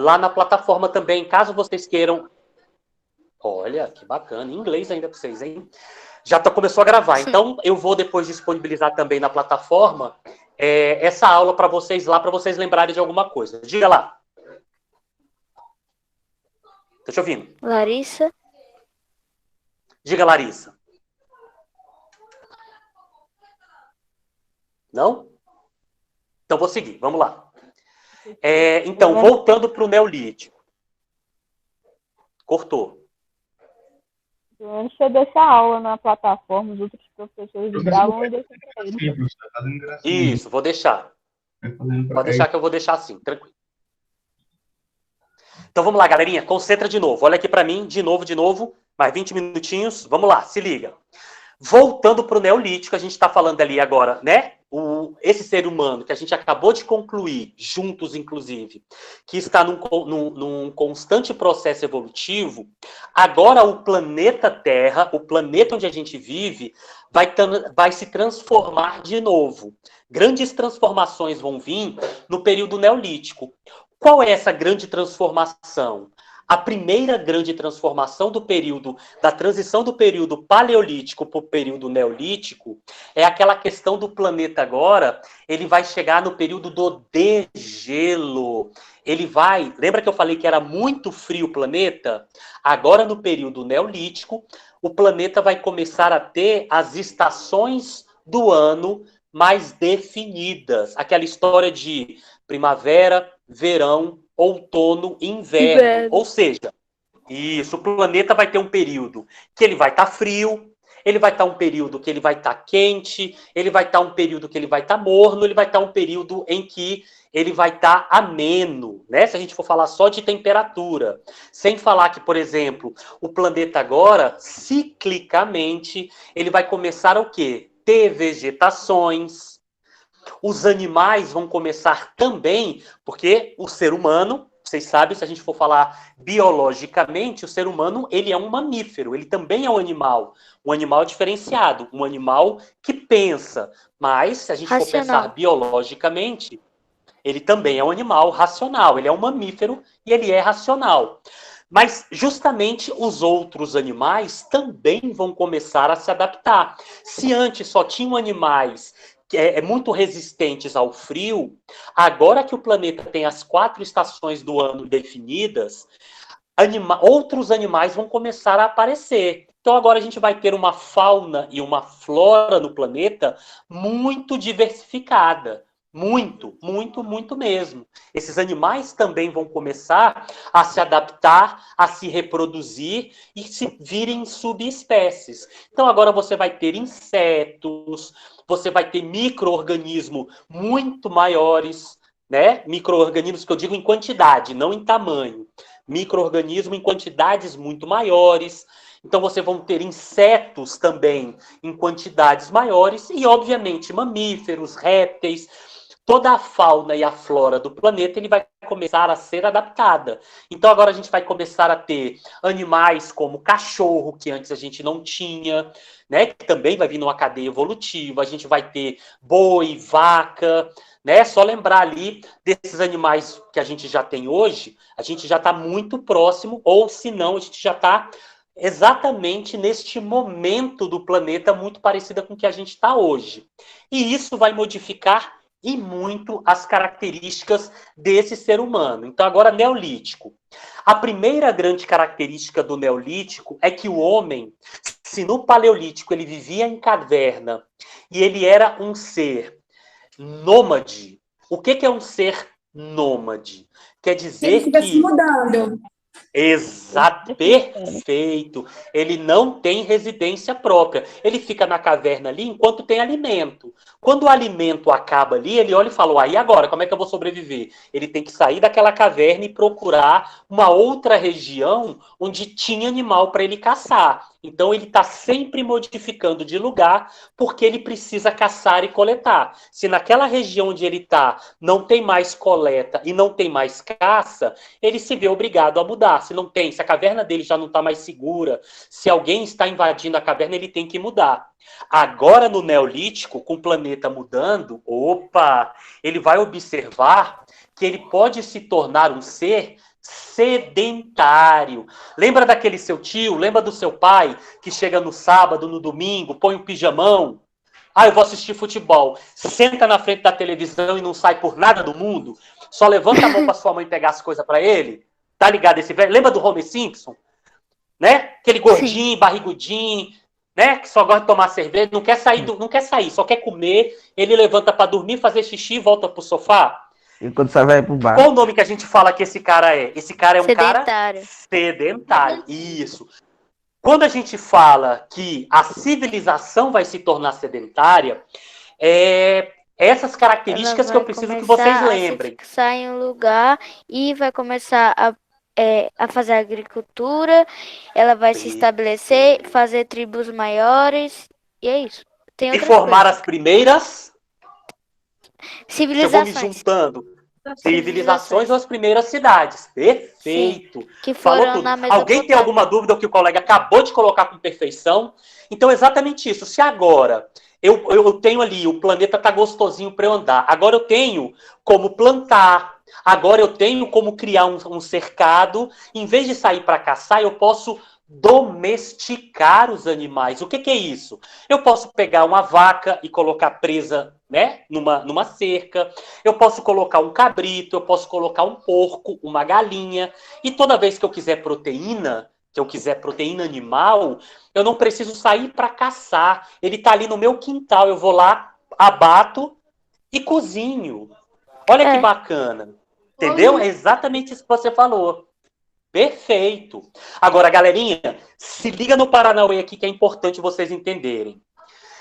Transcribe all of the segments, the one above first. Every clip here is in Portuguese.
lá na plataforma também, caso vocês queiram. Olha, que bacana, em inglês ainda para vocês, hein? Já começou a gravar, então eu vou depois disponibilizar também na plataforma essa aula para vocês lá, para vocês lembrarem de alguma coisa. Diga lá. Tô te ouvindo. Larissa. Diga, Larissa. Não? Então vou seguir, vamos lá. Então, voltando para o Neolítico. Cortou. Antes eu deixar a aula na plataforma, os outros professores gravam e deixam para eles. Isso, vou deixar. Pode deixar que eu vou deixar assim, tranquilo. Então vamos lá, galerinha, concentra de novo. Olha aqui para mim, de novo, mais 20 minutinhos. Vamos lá, se liga. Voltando para o Neolítico, a gente está falando ali agora, né? Esse ser humano que a gente acabou de concluir, juntos inclusive, que está num constante processo evolutivo, agora o planeta Terra, o planeta onde a gente vive, vai se transformar de novo. Grandes transformações vão vir no período Neolítico. Qual é essa grande transformação? A primeira grande transformação da transição do período paleolítico para o período neolítico, é aquela questão do planeta agora, ele vai chegar no período do degelo. Lembra que eu falei que era muito frio o planeta? Agora no período neolítico, o planeta vai começar a ter as estações do ano mais definidas. Aquela história de primavera, verão, outono, inverno. Ou seja, o planeta vai ter um período que ele vai estar frio, ele vai estar um período que ele vai estar quente, ele vai estar um período que ele vai estar morno, ele vai estar um período em que ele vai estar ameno, né? Se a gente for falar só de temperatura. Sem falar que, por exemplo, o planeta agora, ciclicamente, ele vai começar o quê? Ter vegetações. Os animais vão começar também, porque o ser humano, vocês sabem, se a gente for falar biologicamente, o ser humano, ele é um mamífero, ele também é um animal diferenciado, um animal que pensa, mas se a gente for pensar biologicamente, ele também é um animal racional, ele é um mamífero e ele é racional. Mas justamente os outros animais também vão começar a se adaptar. Se antes só tinham animais muito resistentes ao frio, agora que o planeta tem as 4 estações do ano definidas, outros animais vão começar a aparecer. Então agora a gente vai ter uma fauna e uma flora no planeta muito diversificada. Muito, muito, muito mesmo. Esses animais também vão começar a se adaptar, a se reproduzir e se virem subespécies. Então agora você vai ter insetos, você vai ter micro-organismos muito maiores, né? Micro-organismos que eu digo em quantidade, não em tamanho. Micro-organismo em quantidades muito maiores. Então, você vão ter insetos também em quantidades maiores e, obviamente, mamíferos, répteis. Toda a fauna e a flora do planeta ele vai começar a ser adaptada. Então, agora a gente vai começar a ter animais como cachorro, que antes a gente não tinha, né? Que também vai vir numa cadeia evolutiva. A gente vai ter boi, vaca, né? Só lembrar ali desses animais que a gente já tem hoje, a gente já está muito próximo, ou se não, a gente já está exatamente neste momento do planeta muito parecida com o que a gente está hoje. E isso vai modificar e muito as características desse ser humano. Então, agora, Neolítico. A primeira grande característica do Neolítico é que o homem, se no Paleolítico ele vivia em caverna e ele era um ser nômade. O que é um ser nômade? Quer dizer ele fica que... se mudando. Exato, perfeito. Ele não tem residência própria. Ele fica na caverna ali enquanto tem alimento. Quando o alimento acaba ali, ele olha e fala, aí agora, como é que eu vou sobreviver? Ele tem que sair daquela caverna e procurar uma outra região onde tinha animal para ele caçar. Então ele está sempre modificando de lugar porque ele precisa caçar e coletar. Se naquela região onde ele está não tem mais coleta e não tem mais caça, ele se vê obrigado a mudar. Se não tem, se a caverna dele já não está mais segura, se alguém está invadindo a caverna, ele tem que mudar. Agora no Neolítico, com o planeta mudando, ele vai observar que ele pode se tornar um ser Sedentário. Lembra daquele seu tio? Lembra do seu pai que chega no sábado, no domingo, põe um pijamão? Ah, eu vou assistir futebol. Senta na frente da televisão e não sai por nada do mundo? Só levanta a mão para sua mãe pegar as coisas para ele? Tá ligado esse velho? Lembra do Homer Simpson? Né? Aquele gordinho, Sim. barrigudinho, né? Que só gosta de tomar cerveja, não quer sair, não quer sair, só quer comer. Ele levanta para dormir, fazer xixi e volta pro sofá. E quando você vai pro bar? Qual o nome que a gente fala que esse cara é? Esse cara é um cara Sedentário. sedentário. Isso. Quando a gente fala que a civilização vai se tornar sedentária, essas Ela características que eu vai preciso que vocês começar a se lembrem. fixar em um lugar e vai começar a fazer agricultura. Ela vai se estabelecer, fazer tribos maiores. E é isso. Tem E outras formar coisas. as primeiras, que eu vou me Civilizações. juntando, civilizações ou as primeiras cidades. Perfeito. Que Falou foram tudo. na Alguém tem Mesopotâmia. alguma dúvida que o colega acabou de colocar com perfeição? Então, exatamente isso. Se agora eu tenho ali, o planeta tá gostosinho para eu andar. Agora eu tenho como plantar. Agora eu tenho como criar um cercado. Em vez de sair para caçar, eu posso domesticar os animais. O que é isso? Eu posso pegar uma vaca e colocar presa, né, numa cerca. Eu posso colocar um cabrito, eu posso colocar um porco, uma galinha. E toda vez que eu quiser proteína, animal, eu não preciso sair para caçar. Ele está ali no meu quintal. Eu vou lá, abato e cozinho. Olha que bacana. Entendeu? É exatamente isso que você falou. Perfeito. Agora, galerinha, se liga no Paranauê aqui que é importante vocês entenderem.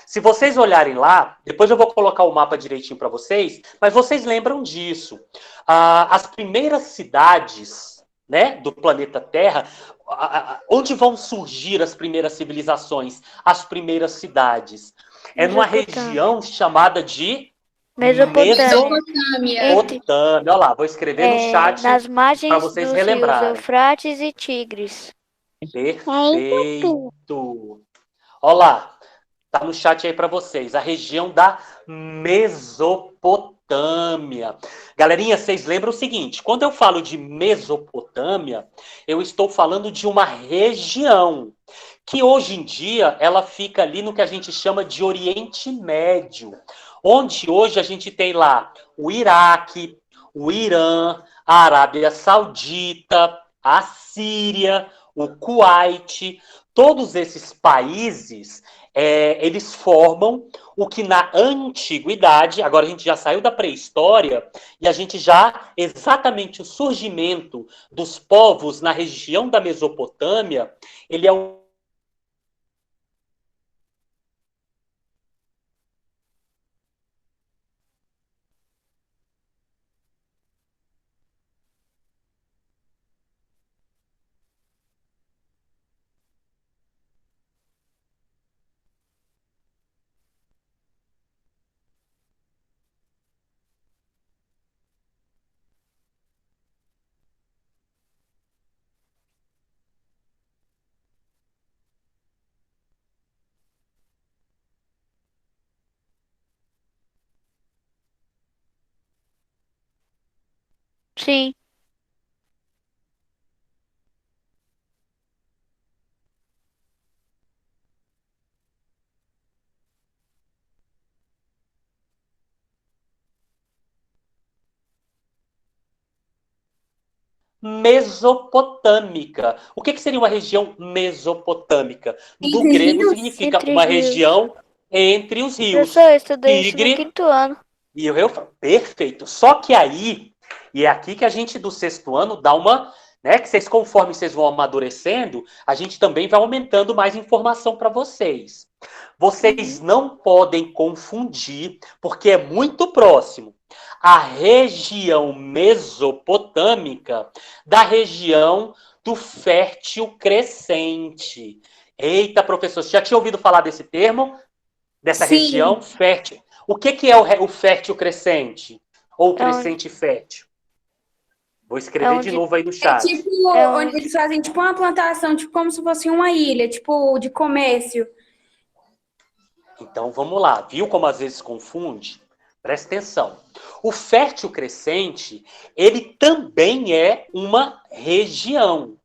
Se vocês olharem lá, depois eu vou colocar o mapa direitinho para vocês, mas vocês lembram disso. As primeiras cidades, né, do planeta Terra, onde vão surgir as primeiras civilizações, as primeiras cidades? É numa região chamada de Mesopotâmia. Mesopotâmia. Olha lá, vou escrever no chat Nas margens para vocês dos rios relembrarem. Eufrates e Tigres. Perfeito. Olha lá, tá no chat aí para vocês. A região da Mesopotâmia. Galerinha, vocês lembram o seguinte, quando eu falo de Mesopotâmia, eu estou falando de uma região que hoje em dia ela fica ali no que a gente chama de Oriente Médio, onde hoje a gente tem lá o Iraque, o Irã, a Arábia Saudita, a Síria, o Kuwait. Todos esses países, eles formam o que na antiguidade, agora a gente já saiu da pré-história, e a gente já, exatamente o surgimento dos povos na região da Mesopotâmia, ele é um Sim. mesopotâmica. O que seria uma região mesopotâmica? Do grego significa Entre uma rios. região entre os rios. Professor, eu estudei isso no Tigre 5º ano. e o Rio. Perfeito. Só que aí, e é aqui que a gente do 6º ano dá uma, né, que vocês, conforme vocês vão amadurecendo, a gente também vai aumentando mais informação para vocês. Vocês não podem confundir, porque é muito próximo, a região mesopotâmica da região do fértil crescente. Eita, professor, você já tinha ouvido falar desse termo? Dessa região fértil? O que é o fértil crescente? Ou crescente fértil? Vou escrever de novo aí no chat. Tipo, onde eles fazem tipo uma plantação, tipo como se fosse uma ilha, tipo de comércio. Então vamos lá, viu como às vezes confunde? Presta atenção. O Fértil Crescente, ele também é uma região.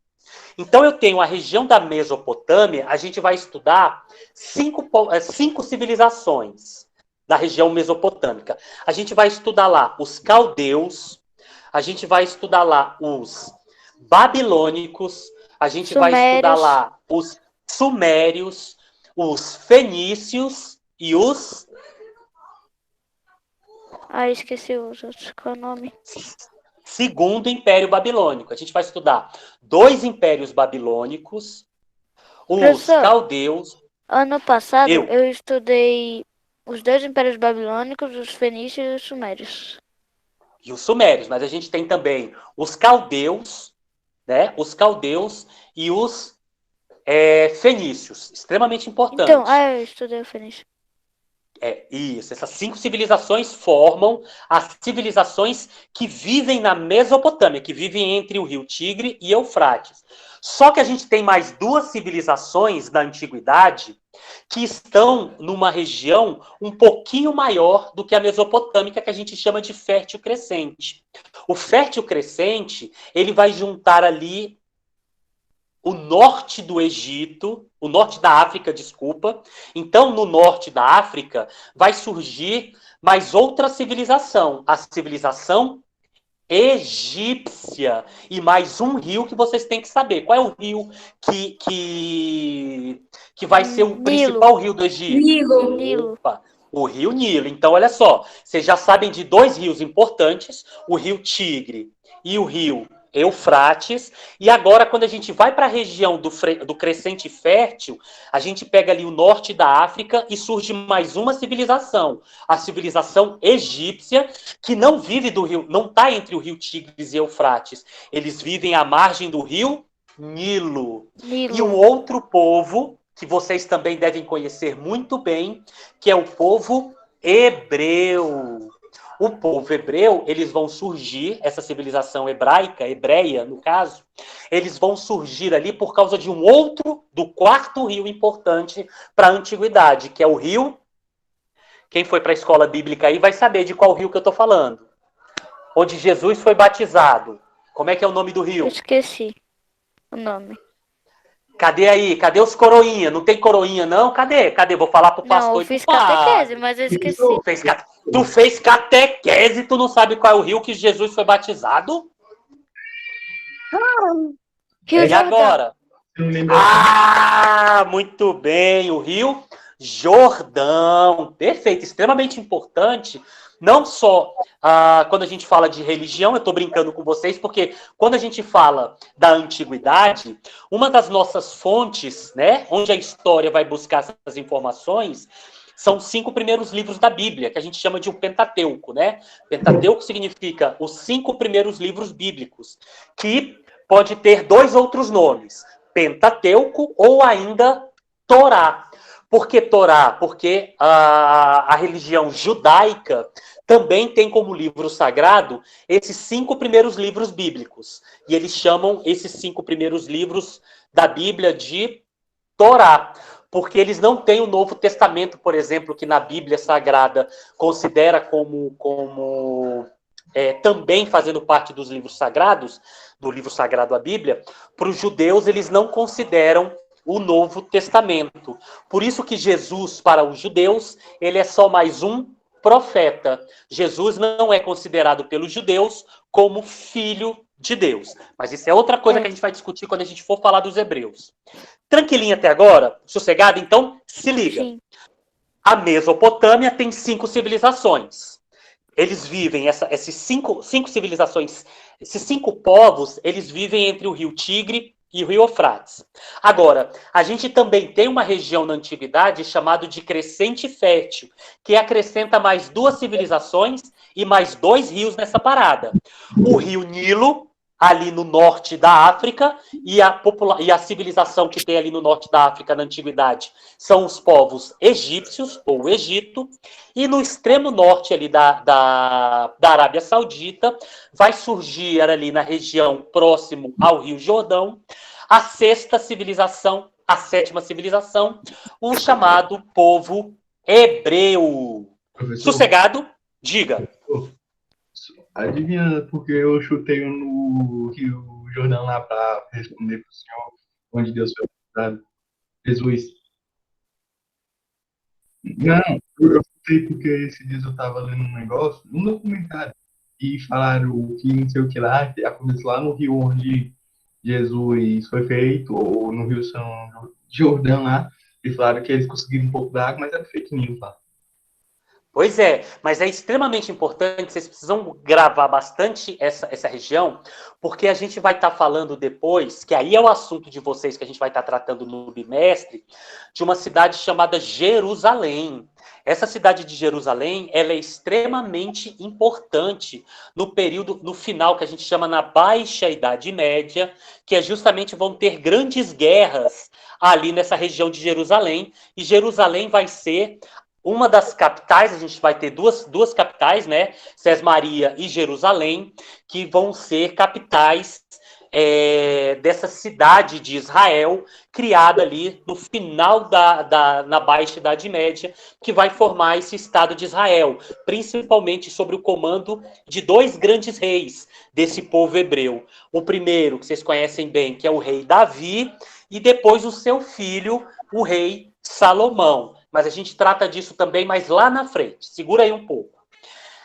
Então, eu tenho a região da Mesopotâmia, a gente vai estudar cinco civilizações da região mesopotâmica. A gente vai estudar lá os caldeus, a gente vai estudar lá os babilônicos, a gente vai estudar lá os sumérios, os fenícios e os... esqueci os outros. Qual é o nome? Segundo Império Babilônico. A gente vai estudar 2 impérios babilônicos, os Professor, caldeus... Ano passado Eu. eu estudei os 2 impérios babilônicos, os fenícios e os sumérios. E os sumérios, mas a gente tem também os caldeus, né? Os caldeus e os fenícios, extremamente importantes. Então, eu estudei o fenício. Isso, essas 5 civilizações formam as civilizações que vivem na Mesopotâmia, que vivem entre o rio Tigre e Eufrates. Só que a gente tem mais 2 civilizações da antiguidade que estão numa região um pouquinho maior do que a mesopotâmica, que a gente chama de Fértil Crescente. O Fértil Crescente, ele vai juntar ali o norte do Egito, o norte da África, desculpa. Então, no norte da África, vai surgir mais outra civilização, a civilização egípcia. E mais um rio que vocês têm que saber. Qual é o rio que vai ser o principal rio do Egito? Nilo. Opa, o rio Nilo. Então, olha só, vocês já sabem de 2 rios importantes, o rio Tigre e o rio Eufrates, e agora quando a gente vai para a região do Crescente Fértil, a gente pega ali o norte da África e surge mais uma civilização, a civilização egípcia, que não vive do rio, não está entre o rio Tigres e Eufrates, eles vivem à margem do rio Nilo. E um outro povo, que vocês também devem conhecer muito bem, que é o povo hebreu. O povo hebreu, eles vão surgir, essa civilização hebreia, no caso, eles vão surgir ali por causa de do 4º rio importante para a antiguidade, que é o rio... Quem foi para a escola bíblica aí vai saber de qual rio que eu estou falando. Onde Jesus foi batizado. Como é que é o nome do rio? Eu esqueci o nome. Cadê aí? Cadê os coroinha? Não tem coroinha, não? Cadê? Vou falar pro pastor. Não, eu fiz catequese, mas eu esqueci. Tu fez catequese, tu não sabe qual é o rio que Jesus foi batizado? Rio E Jordão. agora? Muito bem, o rio Jordão. Perfeito, extremamente importante. Não só quando a gente fala de religião, eu estou brincando com vocês, porque quando a gente fala da antiguidade, uma das nossas fontes, né, onde a história vai buscar essas informações, são os 5 primeiros livros da Bíblia, que a gente chama de o Pentateuco, né? Pentateuco significa os 5 primeiros livros bíblicos, que pode ter 2 outros nomes, Pentateuco ou ainda Torá. Por que Torá? Porque a religião judaica também tem como livro sagrado esses 5 primeiros livros bíblicos. E eles chamam esses 5 primeiros livros da Bíblia de Torá. Porque eles não têm o Novo Testamento, por exemplo, que na Bíblia Sagrada considera como também fazendo parte dos livros sagrados, do livro sagrado a Bíblia. Para os judeus, eles não consideram o Novo Testamento. Por isso que Jesus, para os judeus, ele é só mais um profeta. Jesus não é considerado pelos judeus como filho de Deus. Mas isso é outra coisa que a gente vai discutir quando a gente for falar dos hebreus. Tranquilinho até agora? Sossegado? Então, se liga. Sim. A Mesopotâmia tem 5 civilizações. Eles vivem, esses cinco civilizações, esses 5 povos, eles vivem entre o rio Tigre e o rio Eufrates. Agora, a gente também tem uma região na antiguidade chamada de Crescente Fértil, que acrescenta mais 2 civilizações e mais 2 rios nessa parada. O rio Nilo, ali no norte da África, e a civilização que tem ali no norte da África na antiguidade são os povos egípcios, ou Egito, e no extremo norte ali da Arábia Saudita vai surgir ali na região próximo ao Rio Jordão a 6ª civilização, a 7ª civilização, o chamado povo hebreu. Professor, Sossegado? Diga. Pô, adivinha porque eu chutei no Rio Jordão lá para responder para o senhor onde Deus foi batizado? Jesus. Não, eu chutei porque esses dias eu estava lendo um negócio, um documentário, e falaram que não sei o que lá, que aconteceu lá no Rio onde Jesus foi feito, ou no Rio São Jordão lá, e falaram que eles conseguiram um pouco d'água, mas era fake news lá. Pois é, mas é extremamente importante, vocês precisam gravar bastante essa região, porque a gente vai estar falando depois, que aí é o assunto de vocês que a gente vai estar tratando no bimestre, de uma cidade chamada Jerusalém. Essa cidade de Jerusalém, ela é extremamente importante no período, no final, que a gente chama na Baixa Idade Média, que é justamente vão ter grandes guerras ali nessa região de Jerusalém, e Jerusalém vai ser uma das capitais. A gente vai ter duas capitais, né? Sesmaria e Jerusalém, que vão ser capitais dessa cidade de Israel, criada ali no final na Baixa Idade Média, que vai formar esse Estado de Israel, principalmente sob o comando de dois grandes reis desse povo hebreu. O primeiro, que vocês conhecem bem, que é o rei Davi, e depois o seu filho, o rei Salomão. Mas a gente trata disso também mais lá na frente. Segura aí um pouco.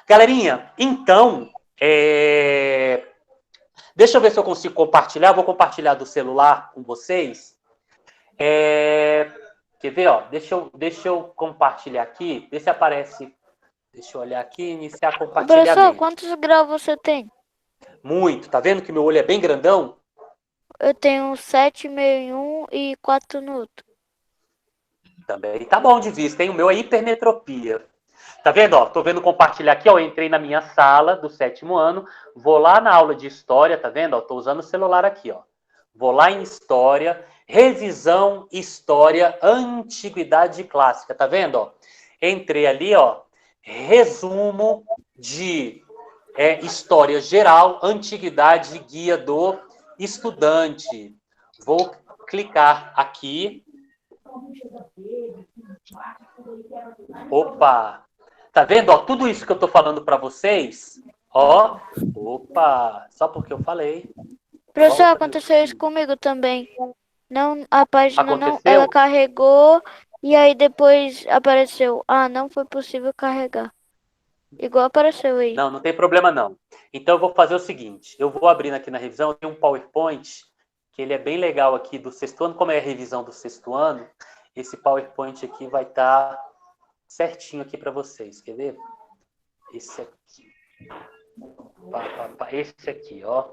Galerinha, então, deixa eu ver se eu consigo compartilhar. Vou compartilhar do celular com vocês. Quer ver? Ó? Deixa eu compartilhar aqui. Ver se aparece. Deixa eu olhar aqui. Iniciar compartilhamento. Professor, quantos graus você tem? Muito. Tá vendo que meu olho é bem grandão? Eu tenho 7,5 em um e 4 no outro. Também tá bom de vista, hein? O meu é hipermetropia. Tá vendo? Ó, tô vendo compartilhar aqui, ó. Eu entrei na minha sala do 7º ano, vou lá na aula de história, tá vendo? Ó, tô usando o celular aqui, ó. Vou lá em história, revisão, história, antiguidade clássica, tá vendo? Ó? Entrei ali, ó. Resumo de história geral, antiguidade, guia do estudante. Vou clicar aqui. Opa! Tá vendo? Ó, tudo isso que eu tô falando para vocês, ó. Opa! Só porque eu falei. Professor, aconteceu isso comigo também. Não, a página não, Aconteceu? ela carregou e aí depois apareceu. Ah, não foi possível carregar. Igual apareceu aí. Não tem problema não. Então eu vou fazer o seguinte, eu vou abrindo aqui na revisão, tem um PowerPoint, que ele é bem legal aqui do 6º ano, como é a revisão do 6º ano, esse PowerPoint aqui vai estar certinho aqui para vocês, quer ver? Esse aqui. Esse aqui, ó.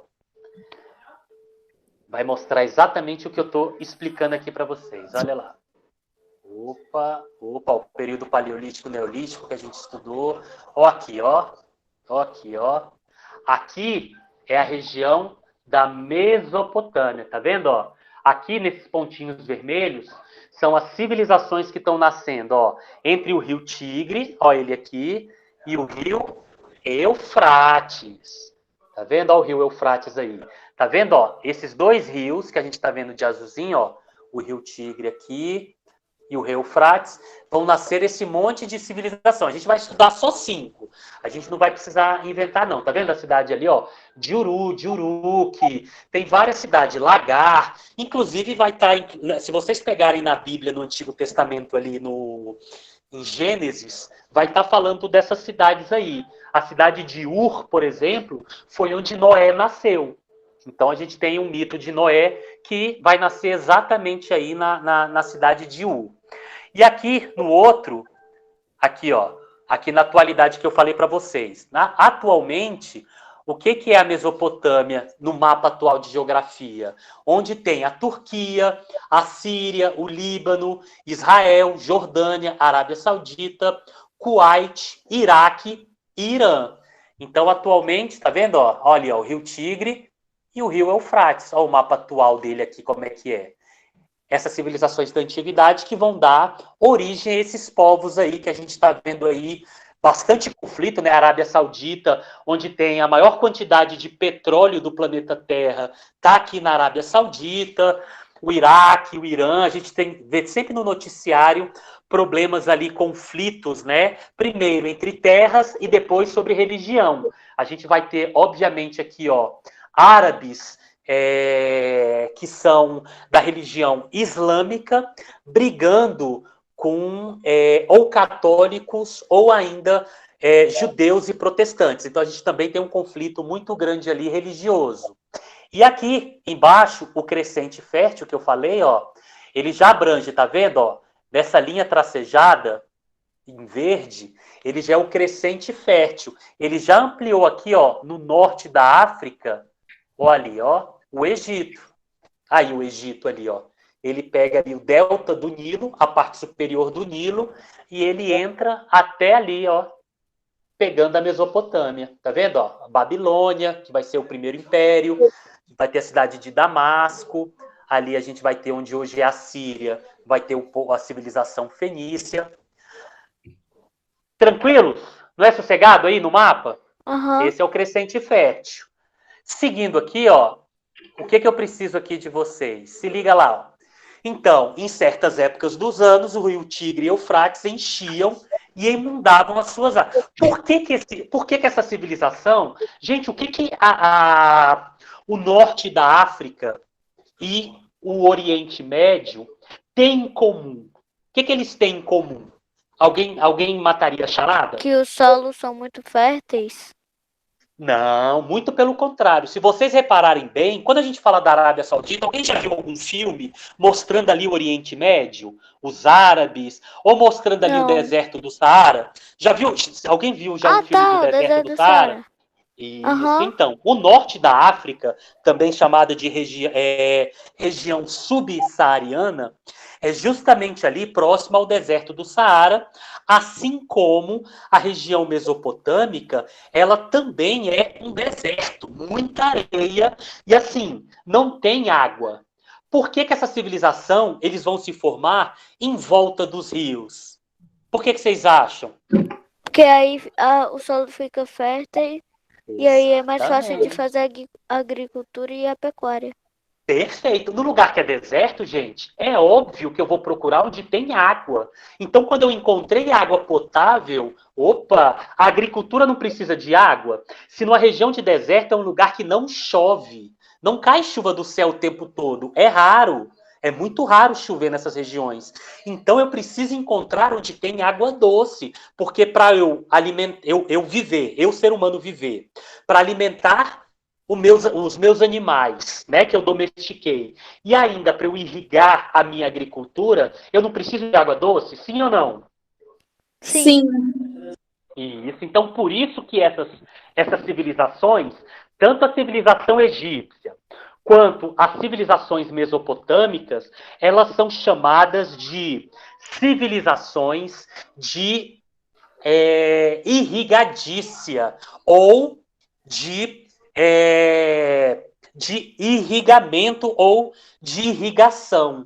Vai mostrar exatamente o que eu estou explicando aqui para vocês, olha lá. Opa, o período paleolítico, neolítico que a gente estudou. Ó aqui, ó. Ó aqui, ó. Aqui é a região da Mesopotâmia, tá vendo, ó? Aqui nesses pontinhos vermelhos são as civilizações que estão nascendo, ó, entre o rio Tigre, ó ele aqui, e o rio Eufrates. Tá vendo, ó, o rio Eufrates aí? Tá vendo, ó, esses dois rios que a gente tá vendo de azulzinho, ó, o rio Tigre aqui e o rio Eufrates, vão nascer esse monte de civilização. A gente vai estudar só 5. A gente não vai precisar inventar, não. Tá vendo a cidade ali, ó? De Uruque, tem várias cidades, Lagar, inclusive vai estar, se vocês pegarem na Bíblia, no Antigo Testamento ali em Gênesis, vai estar falando dessas cidades aí. A cidade de Ur, por exemplo, foi onde Noé nasceu. Então a gente tem um mito de Noé que vai nascer exatamente aí na cidade de Ur. E aqui no outro, aqui ó, aqui na atualidade que eu falei para vocês, atualmente, o que é a Mesopotâmia no mapa atual de geografia? Onde tem a Turquia, a Síria, o Líbano, Israel, Jordânia, Arábia Saudita, Kuwait, Iraque e Irã. Então atualmente, tá vendo? Ó, olha ó, o rio Tigre e o rio Eufrates. Olha o mapa atual dele aqui, como é que é. Essas civilizações da antiguidade que vão dar origem a esses povos aí que a gente está vendo aí, bastante conflito, né? A Arábia Saudita, onde tem a maior quantidade de petróleo do planeta Terra, está aqui na Arábia Saudita. o Iraque, o Irã, a gente vê sempre no noticiário problemas ali, conflitos, né? Primeiro entre terras e depois sobre religião. A gente vai ter, obviamente, aqui, ó, árabes que são da religião islâmica brigando com ou católicos ou ainda judeus e protestantes. Então a gente também tem um conflito muito grande ali religioso. E aqui embaixo, o crescente fértil que eu falei, ó, ele já abrange, tá vendo, ó? Nessa linha tracejada em verde, ele já é o crescente fértil. Ele já ampliou aqui, ó, no norte da África, olha ali, ó, o Egito. Aí o Egito ali, ó. Ele pega ali o delta do Nilo, a parte superior do Nilo, e ele entra até ali, ó, pegando a Mesopotâmia. Tá vendo, ó? A Babilônia, que vai ser o primeiro império, vai ter a cidade de Damasco, ali a gente vai ter onde hoje é a Síria, vai ter a civilização fenícia. Tranquilo? Não é sossegado aí no mapa? Uhum. Esse é o crescente fértil. Seguindo aqui, ó, o que eu preciso aqui de vocês? Se liga lá, ó. Então, em certas épocas dos anos, o rio Tigre e Eufrates enchiam e inundavam as suas águas. Por que essa civilização... Gente, o que o norte da África e o Oriente Médio têm em comum? O que eles têm em comum? Alguém mataria a charada? Que os solos são muito férteis. Não, muito pelo contrário. Se vocês repararem bem, quando a gente fala da Arábia Saudita, alguém já viu algum filme mostrando ali o Oriente Médio, os árabes, ou mostrando ali Não. o deserto do Saara? Já viu? Alguém viu já um filme do o deserto do Saara? Isso, Aham. então. O norte da África, também chamada de região subsaariana, é justamente ali próximo ao deserto do Saara, assim como a região mesopotâmica, ela também é um deserto, muita areia, e assim, não tem água. Por que essa civilização, eles vão se formar em volta dos rios? Por que vocês acham? Porque aí o solo fica fértil e aí é mais fácil de Exatamente. fazer a agricultura e a pecuária. Perfeito. No lugar que é deserto, gente, é óbvio que eu vou procurar onde tem água. Então, quando eu encontrei água potável, opa, a agricultura não precisa de água. Se numa região de deserto é um lugar que não chove, não cai chuva do céu o tempo todo, é raro. É muito raro chover nessas regiões. Então, eu preciso encontrar onde tem água doce, porque para eu viver, eu ser humano viver, para alimentar os meus animais, né, que eu domestiquei, e ainda para eu irrigar a minha agricultura, eu não preciso de água doce, sim ou não? Sim. Isso. Então, por isso que essas civilizações, tanto a civilização egípcia quanto as civilizações mesopotâmicas, elas são chamadas de civilizações de irrigadícia ou de irrigamento ou de irrigação.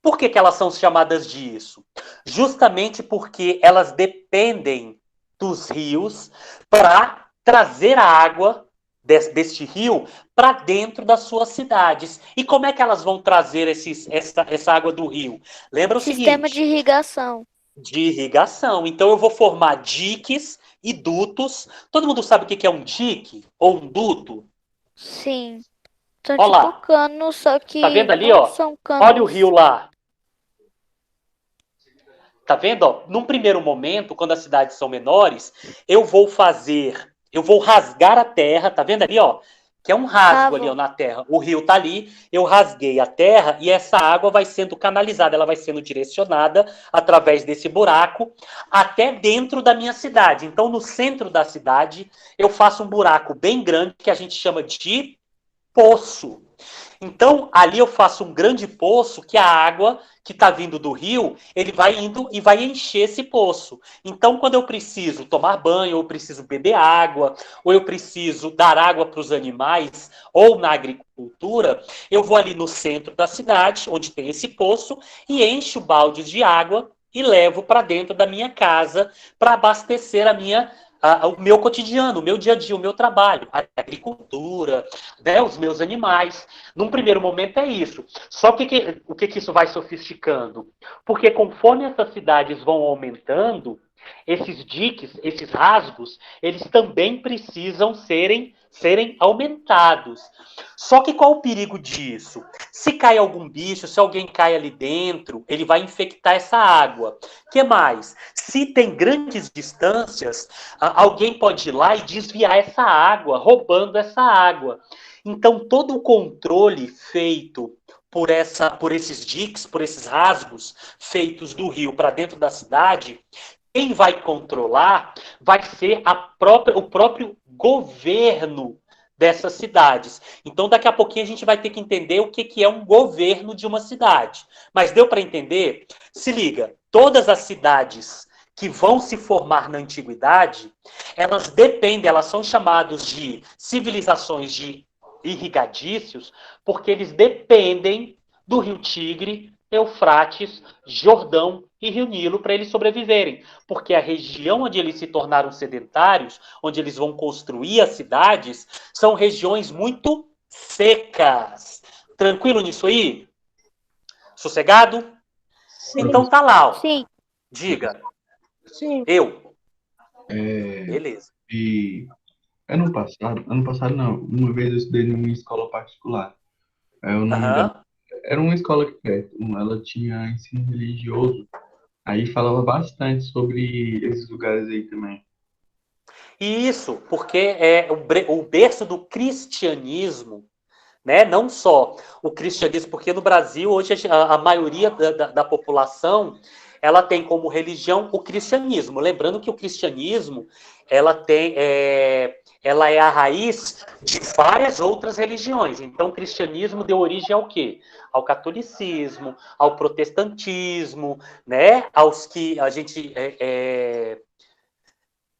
Por que elas são chamadas disso? Justamente porque elas dependem dos rios para trazer a água deste rio para dentro das suas cidades. E como é que elas vão trazer essa água do rio? Lembra o Sistema seguinte? de irrigação. De irrigação. Então eu vou formar diques e dutos. Todo mundo sabe o que é um dique ou um duto? Sim. São Olha tipo lá. canos, só que Tá vendo ali, não ó? são canos. Olha o rio lá. Tá vendo, ó? Num primeiro momento, quando as cidades são menores, eu vou rasgar a terra, tá vendo ali, ó? Que é um rasgo ali, ó, na terra. O rio tá ali, eu rasguei a terra e essa água vai sendo canalizada, ela vai sendo direcionada através desse buraco até dentro da minha cidade. Então, no centro da cidade, eu faço um buraco bem grande que a gente chama de poço. Então, ali eu faço um grande poço que a água que está vindo do rio, ele vai indo e vai encher esse poço. Então, quando eu preciso tomar banho, ou eu preciso beber água, ou eu preciso dar água para os animais, ou na agricultura, eu vou ali no centro da cidade, onde tem esse poço, e encho baldes de água e levo para dentro da minha casa para abastecer a minha o meu cotidiano, o meu dia a dia, o meu trabalho, a agricultura, né, os meus animais. Num primeiro momento é isso. Só que o que isso vai sofisticando? Porque conforme essas cidades vão aumentando, esses diques, esses rasgos, eles também precisam serem aumentados. Só que qual o perigo disso? Se cai algum bicho, se alguém cai ali dentro, ele vai infectar essa água. O que mais? Se tem grandes distâncias, alguém pode ir lá e desviar essa água, roubando essa água. Então, todo o controle feito por esses diques, por esses rasgos feitos do rio para dentro da cidade, quem vai controlar vai ser o próprio governo dessas cidades. Então, daqui a pouquinho a gente vai ter que entender o que é um governo de uma cidade. Mas deu para entender? Se liga, todas as cidades que vão se formar na antiguidade, elas são chamadas de civilizações de irrigadícios, porque eles dependem do rio Tigre, Eufrates, Jordão e Rio Nilo para eles sobreviverem. Porque a região onde eles se tornaram sedentários, onde eles vão construir as cidades, são regiões muito secas. Tranquilo nisso aí? Sossegado? Sim. Então tá lá, ó. Sim. Diga. Sim. Eu. É, Beleza. e ano passado não, uma vez eu estudei numa escola particular. O nome dela Aham. era uma escola aqui perto, ela tinha ensino religioso, aí falava bastante sobre esses lugares aí também. Isso, porque é o berço do cristianismo, né? Não só o cristianismo, porque no Brasil hoje a maioria da população ela tem como religião o cristianismo. Lembrando que o cristianismo ela é a raiz de várias outras religiões. Então, o cristianismo deu origem ao quê? Ao catolicismo, ao protestantismo, né? Aos que a gente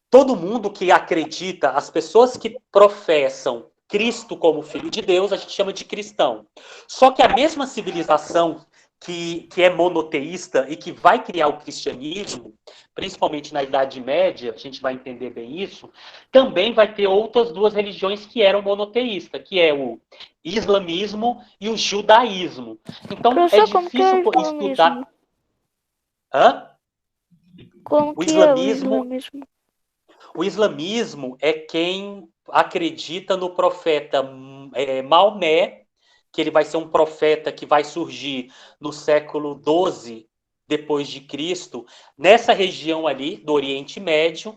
todo mundo que acredita, as pessoas que professam Cristo como Filho de Deus, a gente chama de cristão. Só que a mesma civilização que é monoteísta e que vai criar o cristianismo, principalmente na Idade Média, a gente vai entender bem isso, também vai ter outras duas religiões que eram monoteístas, que é o islamismo e o judaísmo. Então é Professor, como que é difícil o estudar. islamismo? Hã? Como O que é o islamismo islamismo? O islamismo é quem acredita no profeta Maomé, que ele vai ser um profeta que vai surgir no século XII depois de Cristo, nessa região ali do Oriente Médio,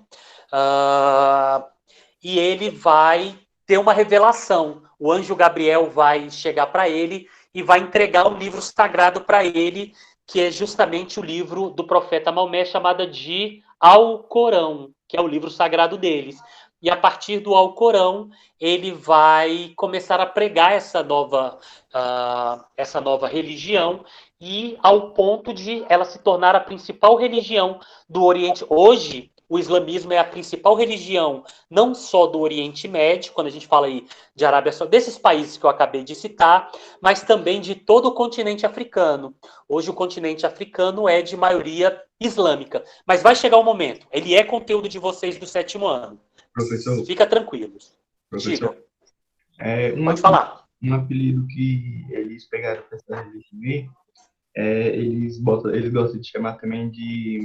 e ele vai ter uma revelação. O anjo Gabriel vai chegar para ele e vai entregar um livro sagrado para ele, que é justamente o livro do profeta Maomé, chamado de Alcorão, que é o livro sagrado deles. E a partir do Alcorão, ele vai começar a pregar essa nova religião, e ao ponto de ela se tornar a principal religião do Oriente. Hoje, o islamismo é a principal religião, não só do Oriente Médio, quando a gente fala aí de Arábia Saudita, desses países que eu acabei de citar, mas também de todo o continente africano. Hoje o continente africano é de maioria islâmica. Mas vai chegar o momento. Ele é conteúdo de vocês do 7º ano. Professor, Fica tranquilos. professor, Diga. Pode falar. um apelido que eles pegaram para essa religião aí, eles gostam de chamar também de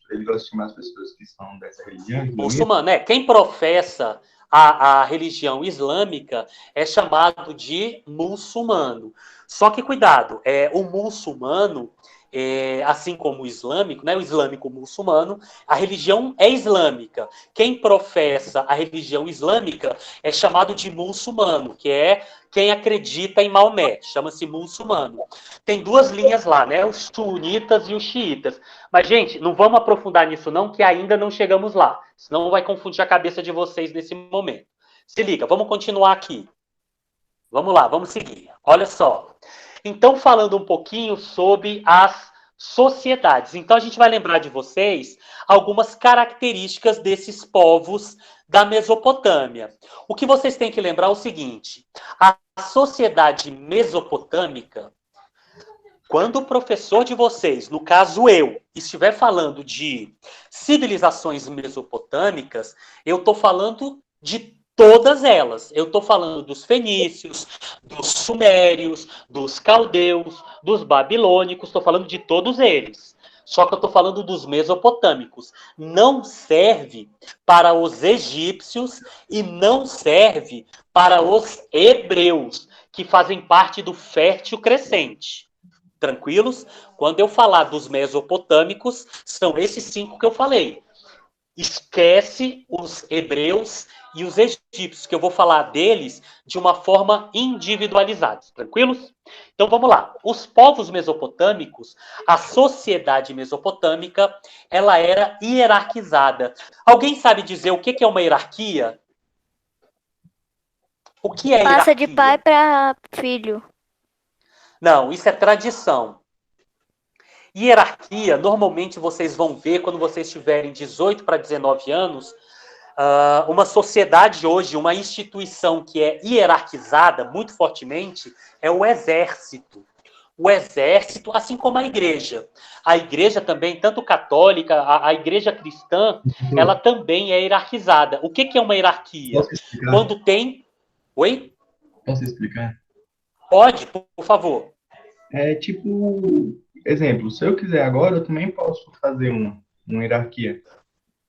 eles gostam de chamar as pessoas que são dessa religião. Muçulmano, né? Quem professa a religião islâmica é chamado de muçulmano. Só que cuidado, o muçulmano, assim como o islâmico, né? O islâmico muçulmano, a religião é islâmica. Quem professa a religião islâmica é chamado de muçulmano, que é quem acredita em Maomé, chama-se muçulmano. Tem duas linhas lá, né? Os sunitas e os xiitas. Mas, gente, não vamos aprofundar nisso não, que ainda não chegamos lá. Senão vai confundir a cabeça de vocês nesse momento. Se liga, vamos continuar aqui. Vamos lá, vamos seguir. Olha só. Então, falando um pouquinho sobre as sociedades. Então, a gente vai lembrar de vocês algumas características desses povos da Mesopotâmia. O que vocês têm que lembrar é o seguinte: a sociedade mesopotâmica Quando o professor de vocês, no caso eu, estiver falando de civilizações mesopotâmicas, eu estou falando de todas elas. Eu estou falando dos fenícios, dos sumérios, dos caldeus, dos babilônicos, estou falando de todos eles. Só que eu estou falando dos mesopotâmicos. Não serve para os egípcios e não serve para os hebreus, que fazem parte do Fértil Crescente. Tranquilos? Quando eu falar dos mesopotâmicos, são esses 5 que eu falei. Esquece os hebreus e os egípcios, que eu vou falar deles de uma forma individualizada. Tranquilos? Então vamos lá. Os povos mesopotâmicos, a sociedade mesopotâmica, ela era hierarquizada. Alguém sabe dizer o que é uma hierarquia? O que é Passa hierarquia? de pai para filho. Não, isso é tradição. Hierarquia, normalmente vocês vão ver quando vocês tiverem 18 para 19 anos, uma sociedade hoje, uma instituição que é hierarquizada muito fortemente, é o exército. O exército, assim como a igreja. A igreja também, tanto católica, a igreja cristã, ela também é hierarquizada. O que é uma hierarquia? Posso explicar? Quando tem... Oi? Posso explicar? Pode, por favor. É tipo, exemplo, se eu quiser agora, eu também posso fazer uma hierarquia.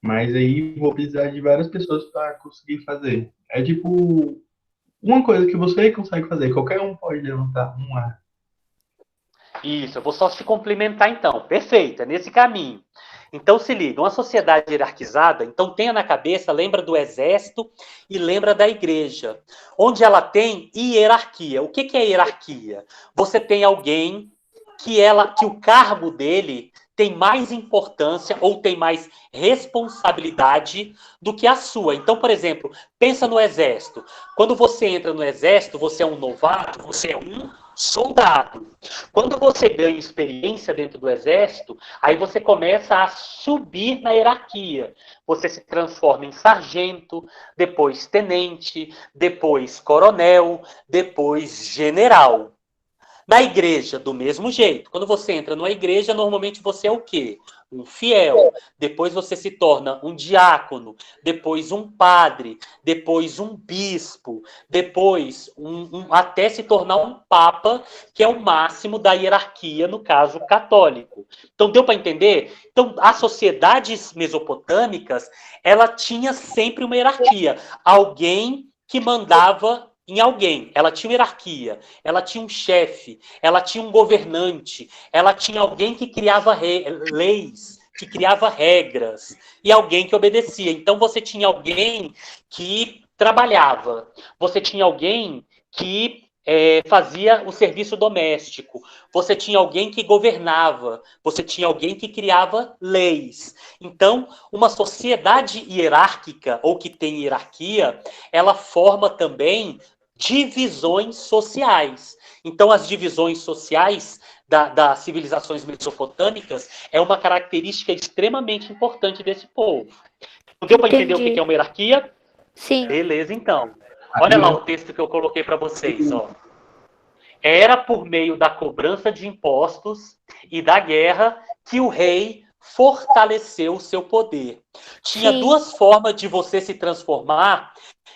Mas aí vou precisar de várias pessoas para conseguir fazer. É tipo, uma coisa que você consegue fazer, qualquer um pode levantar uma. Isso, eu vou só te complementar então. Perfeito, é nesse caminho. Então se liga, uma sociedade hierarquizada, então tenha na cabeça, lembra do exército e lembra da igreja, onde ela tem hierarquia. O que é hierarquia? Você tem alguém que o cargo dele tem mais importância ou tem mais responsabilidade do que a sua. Então, por exemplo, pensa no exército. Quando você entra no exército, você é um novato, você é um soldado. Quando você ganha experiência dentro do exército, aí você começa a subir na hierarquia. Você se transforma em sargento, depois tenente, depois coronel, depois general. Na igreja, do mesmo jeito. Quando você entra numa igreja, normalmente você é o quê? Um fiel. Depois você se torna um diácono. Depois um padre. Depois um bispo. Depois até se tornar um papa, que é o máximo da hierarquia, no caso católico. Então, deu para entender? Então, as sociedades mesopotâmicas, ela tinha sempre uma hierarquia. Alguém que mandava em alguém. Ela tinha hierarquia, ela tinha um chefe, ela tinha um governante, ela tinha alguém que criava leis, que criava regras, e alguém que obedecia. Então você tinha alguém que trabalhava, você tinha alguém que fazia o serviço doméstico, você tinha alguém que governava, você tinha alguém que criava leis. Então, uma sociedade hierárquica, ou que tem hierarquia, ela forma também divisões sociais. Então, as divisões sociais das civilizações mesopotâmicas é uma característica extremamente importante desse povo. Deu para entender o que é uma hierarquia? Sim. Beleza, então. Olha lá o texto que eu coloquei para vocês. Ó. Era por meio da cobrança de impostos e da guerra que o rei fortaleceu o seu poder. Tinha duas formas de você se transformar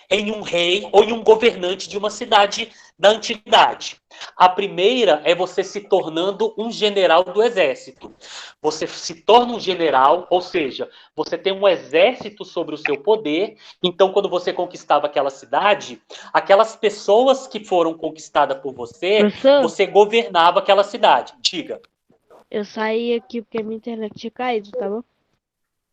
em um rei ou em um governante de uma cidade da antiguidade. A primeira é você se tornando um general do exército. Você se torna um general, ou seja, você tem um exército sobre o seu poder. Então, quando você conquistava aquela cidade, aquelas pessoas que foram conquistadas por você, Professor? você governava aquela cidade. Diga. Eu saí aqui porque minha internet tinha caído, tá bom?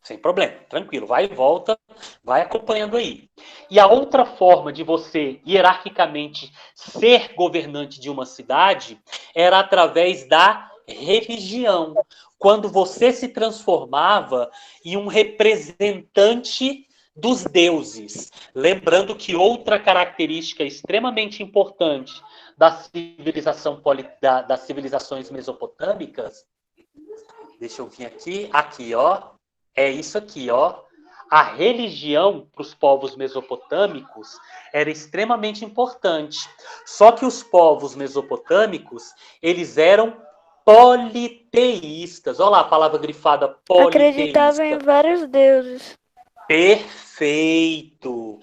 Sem problema, tranquilo, vai e volta, vai acompanhando aí. E a outra forma de você, hierarquicamente, ser governante de uma cidade era através da religião. Quando você se transformava em um representante dos deuses. Lembrando que outra característica extremamente importante das civilizações mesopotâmicas, deixa eu vir aqui, ó. É isso aqui, ó. A religião para os povos mesopotâmicos era extremamente importante. Só que os povos mesopotâmicos, eles eram politeístas. Olha lá a palavra grifada, Acreditavam em politeísta. vários deuses. Perfeito.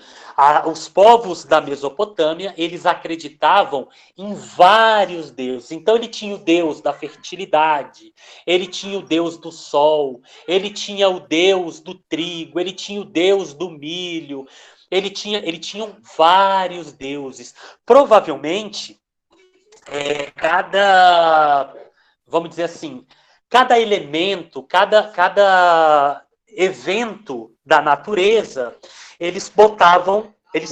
Os povos da Mesopotâmia, eles acreditavam em vários deuses. Então, ele tinha o deus da fertilidade, ele tinha o deus do sol, ele tinha o deus do trigo, ele tinha o deus do milho, ele tinha vários deuses. Provavelmente, vamos dizer assim, cada elemento, cada evento da natureza, eles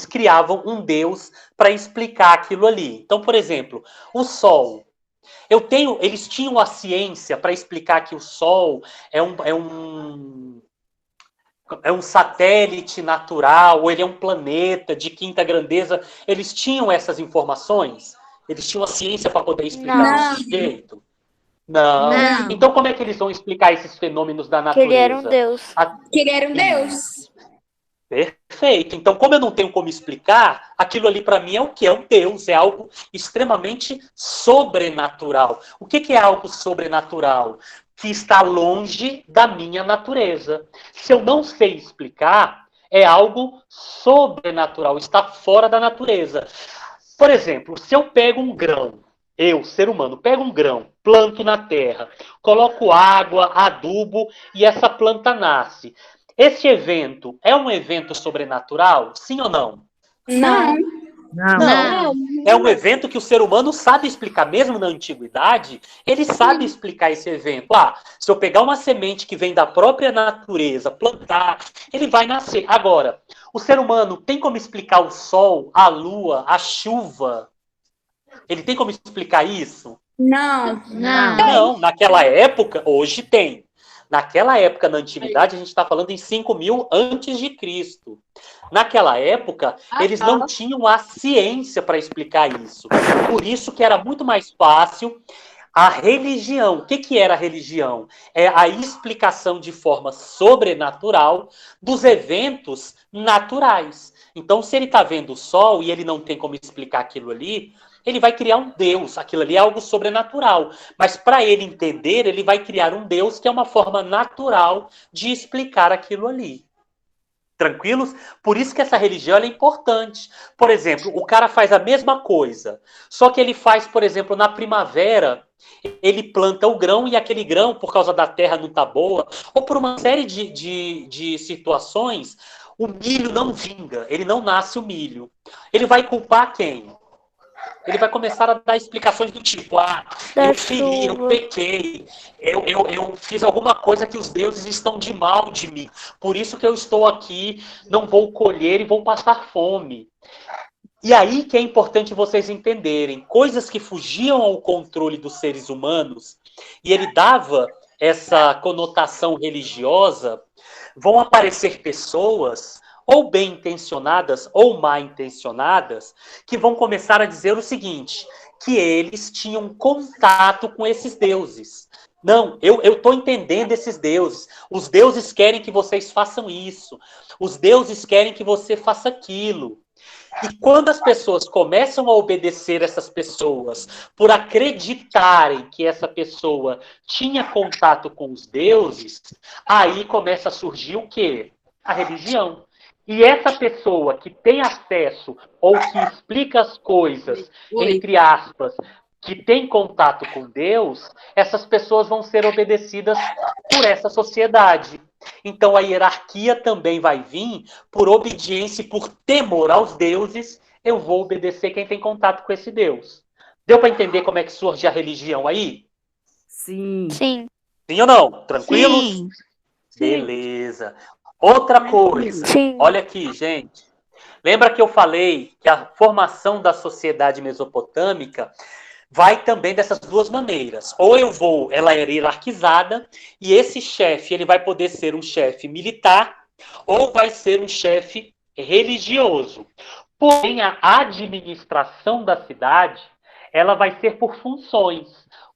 criavam um deus para explicar aquilo ali. Então, por exemplo, o sol. Eles tinham a ciência para explicar que o sol é um satélite natural, ou ele é um planeta de quinta grandeza. Eles tinham essas informações? Eles tinham a ciência para poder explicar desse jeito? Não. Não. Então, como é que eles vão explicar esses fenômenos da Que natureza? ele era um deus. Que ele era um deus. Perfeito. Então, como eu não tenho como explicar, aquilo ali para mim é o quê? É um Deus, é algo extremamente sobrenatural. O que é algo sobrenatural? Que está longe da minha natureza. Se eu não sei explicar, é algo sobrenatural, está fora da natureza. Por exemplo, se eu pego um grão, eu, ser humano, pego um grão, planto na terra, coloco água, adubo e essa planta nasce. Esse evento é um evento sobrenatural? Sim ou não? Não. Não. É um evento que o ser humano sabe explicar, mesmo na antiguidade, ele sabe explicar esse evento. Se eu pegar uma semente que vem da própria natureza, plantar, ele vai nascer. Agora, o ser humano tem como explicar o sol, a lua, a chuva? Ele tem como explicar isso? Não. Não, naquela época, hoje tem. Naquela época, na antiguidade, a gente está falando em 5.000 antes de Cristo. Naquela época, eles não tinham a ciência para explicar isso. Por isso que era muito mais fácil a religião. O que era a religião? É a explicação de forma sobrenatural dos eventos naturais. Então, se ele está vendo o sol e ele não tem como explicar aquilo ali, ele vai criar um Deus. Aquilo ali é algo sobrenatural. Mas para ele entender, ele vai criar um Deus que é uma forma natural de explicar aquilo ali. Tranquilos? Por isso que essa religião é importante. Por exemplo, o cara faz a mesma coisa, só que ele faz, por exemplo, na primavera, ele planta o grão e aquele grão, por causa da terra não tá boa, ou por uma série de situações, o milho não vinga, ele não nasce o milho. Ele vai culpar quem? Ele vai começar a dar explicações do tipo, eu feri, eu pequei, eu fiz alguma coisa que os deuses estão de mal de mim. Por isso que eu estou aqui, não vou colher e vou passar fome. E aí que é importante vocês entenderem, coisas que fugiam ao controle dos seres humanos, e ele dava essa conotação religiosa, vão aparecer pessoas ou bem intencionadas ou mal intencionadas, que vão começar a dizer o seguinte, que eles tinham contato com esses deuses. Não, eu estou entendendo esses deuses. Os deuses querem que vocês façam isso. Os deuses querem que você faça aquilo. E quando as pessoas começam a obedecer essas pessoas por acreditarem que essa pessoa tinha contato com os deuses, aí começa a surgir o quê? A religião. E essa pessoa que tem acesso ou que explica as coisas, entre aspas, que tem contato com Deus, essas pessoas vão ser obedecidas por essa sociedade. Então a hierarquia também vai vir por obediência e por temor aos deuses, eu vou obedecer quem tem contato com esse Deus. Deu para entender como é que surge a religião aí? Sim. Sim. Sim ou não? Tranquilos? Sim. Beleza. Outra coisa, Sim. olha aqui, gente. Lembra que eu falei que a formação da sociedade mesopotâmica vai também dessas duas maneiras. Ou ela é hierarquizada, e esse chefe ele vai poder ser um chefe militar, ou vai ser um chefe religioso. Porém, a administração da cidade, ela vai ser por funções.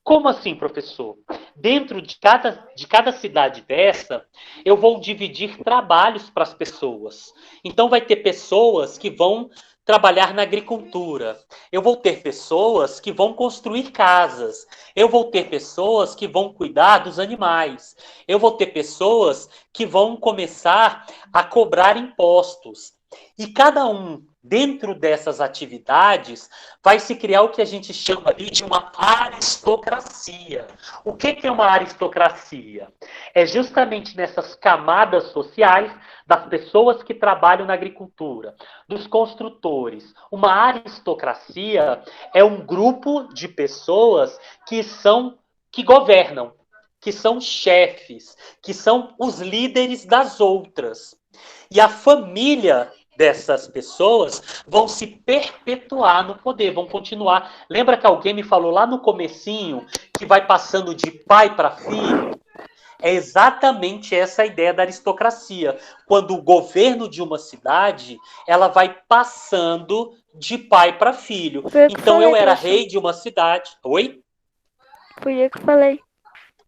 Como assim, professor? dentro de cada cidade dessa, eu vou dividir trabalhos para as pessoas. Então, vai ter pessoas que vão trabalhar na agricultura. Eu vou ter pessoas que vão construir casas. Eu vou ter pessoas que vão cuidar dos animais. Eu vou ter pessoas que vão começar a cobrar impostos. E cada um, dentro dessas atividades, vai se criar o que a gente chama ali de uma aristocracia. O que é uma aristocracia? É justamente nessas camadas sociais das pessoas que trabalham na agricultura, dos construtores. Uma aristocracia é um grupo de pessoas que governam, que são chefes, que são os líderes das outras. E a família dessas pessoas vão se perpetuar no poder, vão continuar. Lembra que alguém me falou lá no comecinho que vai passando de pai para filho? É exatamente essa a ideia da aristocracia. Quando o governo de uma cidade, ela vai passando de pai para filho. Então eu era rei de uma cidade. Oi? Foi eu que falei.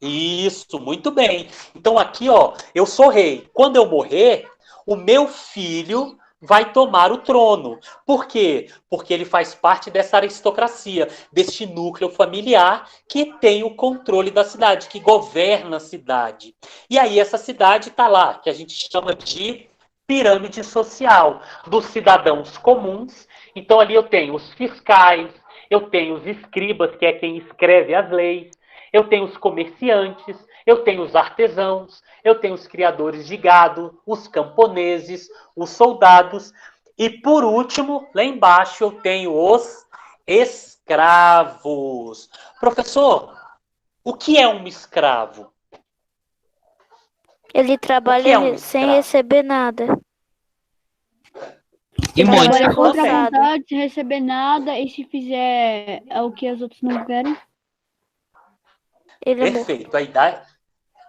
Isso, muito bem. Então aqui, ó, eu sou rei. Quando eu morrer, o meu filho vai tomar o trono. Por quê? Porque ele faz parte dessa aristocracia, deste núcleo familiar que tem o controle da cidade, que governa a cidade. E aí essa cidade está lá, que a gente chama de pirâmide social, dos cidadãos comuns. Então ali eu tenho os fiscais, eu tenho os escribas, que é quem escreve as leis, eu tenho os comerciantes, eu tenho os artesãos, eu tenho os criadores de gado, os camponeses, os soldados. E, por último, lá embaixo, eu tenho os escravos. Professor, o que é um escravo? Ele trabalha sem receber nada. E trabalha contra a forçado. vontade, sem receber nada, e se fizer o que os outros não querem? Ele é Perfeito. A ideia...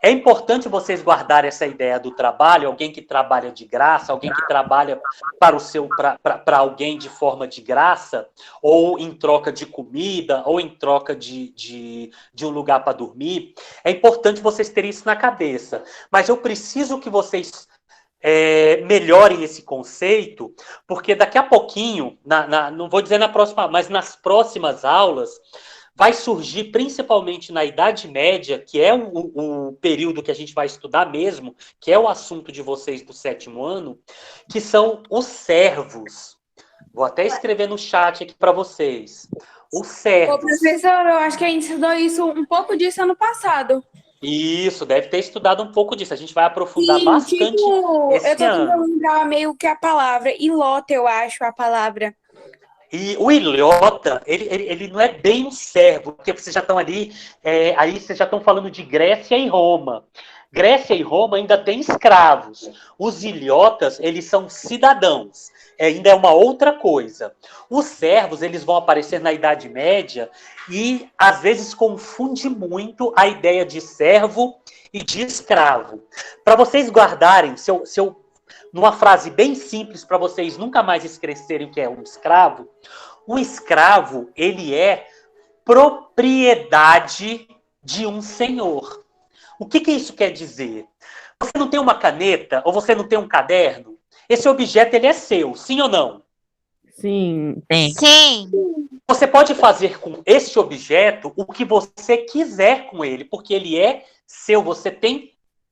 É importante vocês guardarem essa ideia do trabalho, alguém que trabalha de graça, alguém que trabalha para alguém de forma de graça, ou em troca de comida, ou em troca de um lugar para dormir. É importante vocês terem isso na cabeça. Mas eu preciso que vocês melhorem esse conceito, porque daqui a pouquinho, não vou dizer na próxima, mas nas próximas aulas, vai surgir, principalmente na Idade Média, que é o período que a gente vai estudar mesmo, que é o assunto de vocês do 7º ano, que são os servos. Vou até escrever no chat aqui para vocês. Os servos. Ô, professor, eu acho que a gente estudou isso, um pouco disso ano passado. Isso, deve ter estudado um pouco disso. A gente vai aprofundar Sim, bastante eu esse tô tentando ano. lembrar meio que a palavra. Ilota, eu acho, a palavra. E o ilhota, ele não é bem um servo, porque vocês já estão ali, aí vocês já estão falando de Grécia e Roma. Grécia e Roma ainda têm escravos. Os ilhotas, eles são cidadãos. Ainda é uma outra coisa. Os servos, eles vão aparecer na Idade Média e, às vezes, confunde muito a ideia de servo e de escravo. Para vocês guardarem, numa frase bem simples para vocês nunca mais esquecerem o que é um escravo, o escravo, ele é propriedade de um senhor. O que isso quer dizer? Você não tem uma caneta ou você não tem um caderno? Esse objeto, ele é seu, sim ou não? Sim. Sim. Você pode fazer com esse objeto o que você quiser com ele, porque ele é seu, você tem